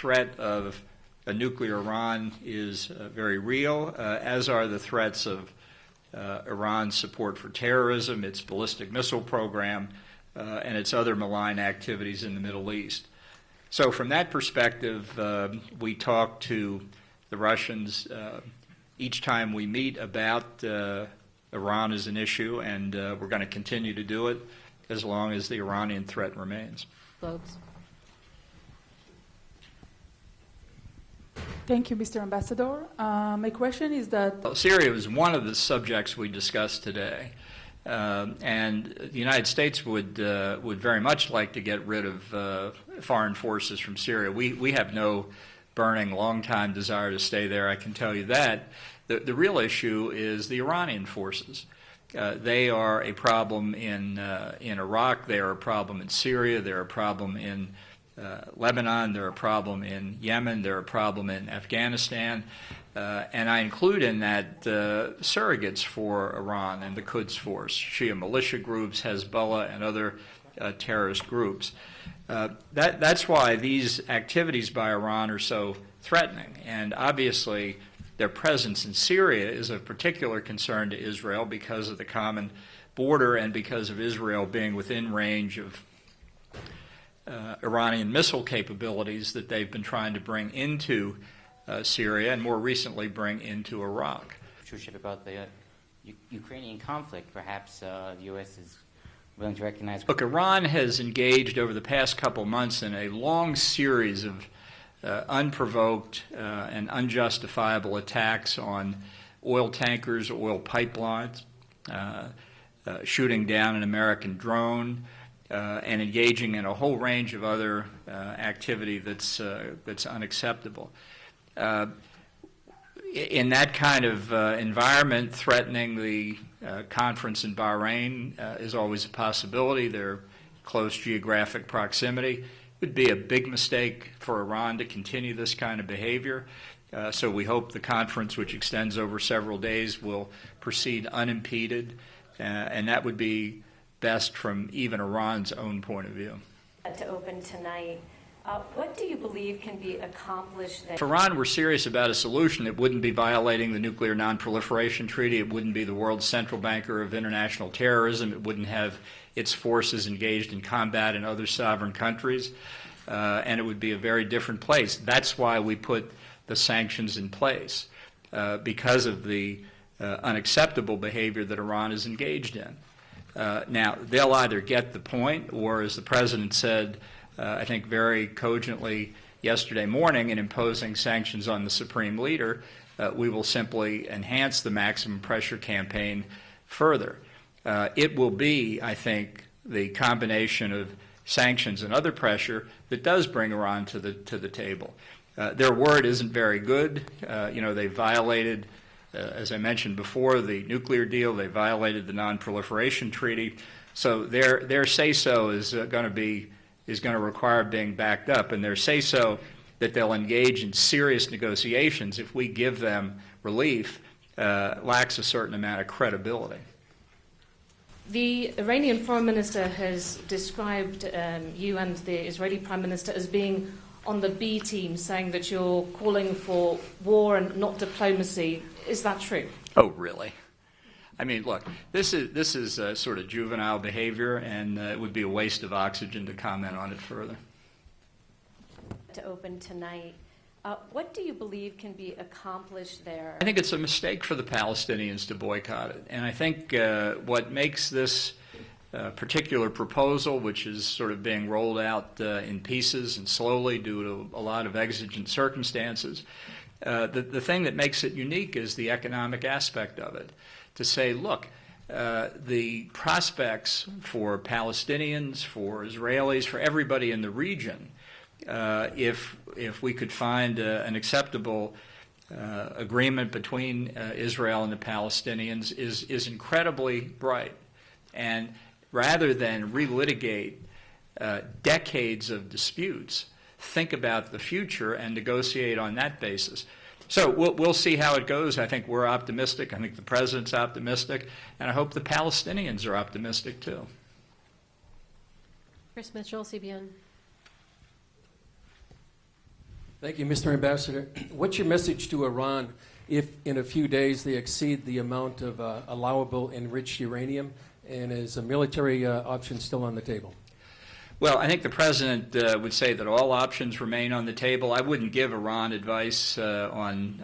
threat of a nuclear Iran is very real, as are the threats of Iran's support for terrorism, its ballistic missile program, and its other malign activities in the Middle East. So from that perspective, we talk to the Russians each time we meet about Iran as an issue, and we're going to continue to do it as long as the Iranian threat remains. Votes. Thank you, Mr. Ambassador. My question is that Syria was one of the subjects we discussed today, and the United States would very much like to get rid of foreign forces from Syria. We have no burning, long-time desire to stay there, I can tell you that. The real issue is the Iranian forces. They are a problem in Iraq. They are a problem in Syria. They're a problem in Lebanon. They're a problem in Yemen. They're a problem in Afghanistan. And I include in that surrogates for Iran and the Quds Force, Shia militia groups, Hezbollah, and other terrorist groups. That's why these activities by Iran are so threatening. And obviously, their presence in Syria is of particular concern to Israel because of the common border and because of Israel being within range of Iranian missile capabilities that they've been trying to bring into Syria and more recently bring into Iraq. About the Ukrainian conflict, perhaps the U.S. is willing to recognize. Look, Iran has engaged over the past couple months in a long series of unprovoked and unjustifiable attacks on oil tankers, oil pipelines, shooting down an American drone, and engaging in a whole range of other activity that's unacceptable. In that kind of environment, threatening the conference in Bahrain is always a possibility. They're close geographic proximity. It would be a big mistake for Iran to continue this kind of behavior. So we hope the conference, which extends over several days, will proceed unimpeded, and that would be best from even Iran's own point of view. To open tonight, what do you believe can be accomplished there? If Iran were serious about a solution, it wouldn't be violating the Nuclear Non-Proliferation Treaty. It wouldn't be the world's central banker of international terrorism. It wouldn't have its forces engaged in combat in other sovereign countries. And it would be a very different place. That's why we put the sanctions in place, because of the unacceptable behavior that Iran is engaged in. Now, they'll either get the point, or as the President said, I think very cogently yesterday morning in imposing sanctions on the Supreme Leader, we will simply enhance the maximum pressure campaign further. It will be, I think, the combination of sanctions and other pressure that does bring Iran to the table. Their word isn't very good. They violated, as I mentioned before, the nuclear deal. They violated the Non-Proliferation Treaty. So their say-so is going to require being backed up, and their say-so that they'll engage in serious negotiations if we give them relief lacks a certain amount of credibility. The Iranian Foreign Minister has described you and the Israeli Prime Minister as being on the B team, saying that you're calling for war and not diplomacy. Is that true? Oh, really? I mean, look, this is sort of juvenile behavior, and it would be a waste of oxygen to comment on it further. To open tonight, what do you believe can be accomplished there? I think it's a mistake for the Palestinians to boycott it. And I think what makes this particular proposal, which is sort of being rolled out in pieces and slowly due to a lot of exigent circumstances, the thing that makes it unique is the economic aspect of it. To say, look, the prospects for Palestinians, for Israelis, for everybody in the region, if we could find an acceptable agreement between Israel and the Palestinians is incredibly bright. And rather than relitigate decades of disputes, think about the future and negotiate on that basis. So we'll see how it goes. I think we're optimistic. I think the President's optimistic. And I hope the Palestinians are optimistic, too. Chris Mitchell, CBN. Thank you, Mr. Ambassador. What's your message to Iran if in a few days they exceed the amount of allowable enriched uranium, and is a military option still on the table? Well, I think the President would say that all options remain on the table. I wouldn't give Iran advice on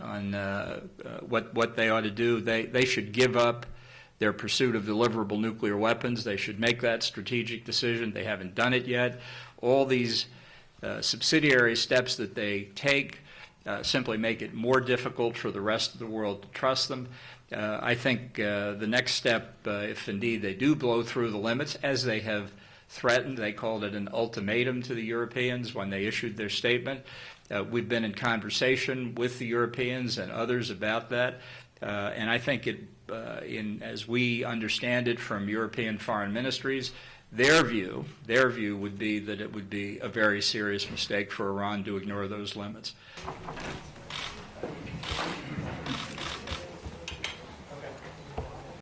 what they ought to do. They should give up their pursuit of deliverable nuclear weapons. They should make that strategic decision. They haven't done it yet. All these subsidiary steps that they take simply make it more difficult for the rest of the world to trust them. I think the next step, if indeed they do blow through the limits, as they have threatened, they called it an ultimatum to the Europeans when they issued their statement. We've been in conversation with the Europeans and others about that, and I think as we understand it from European foreign ministries, their view would be that it would be a very serious mistake for Iran to ignore those limits.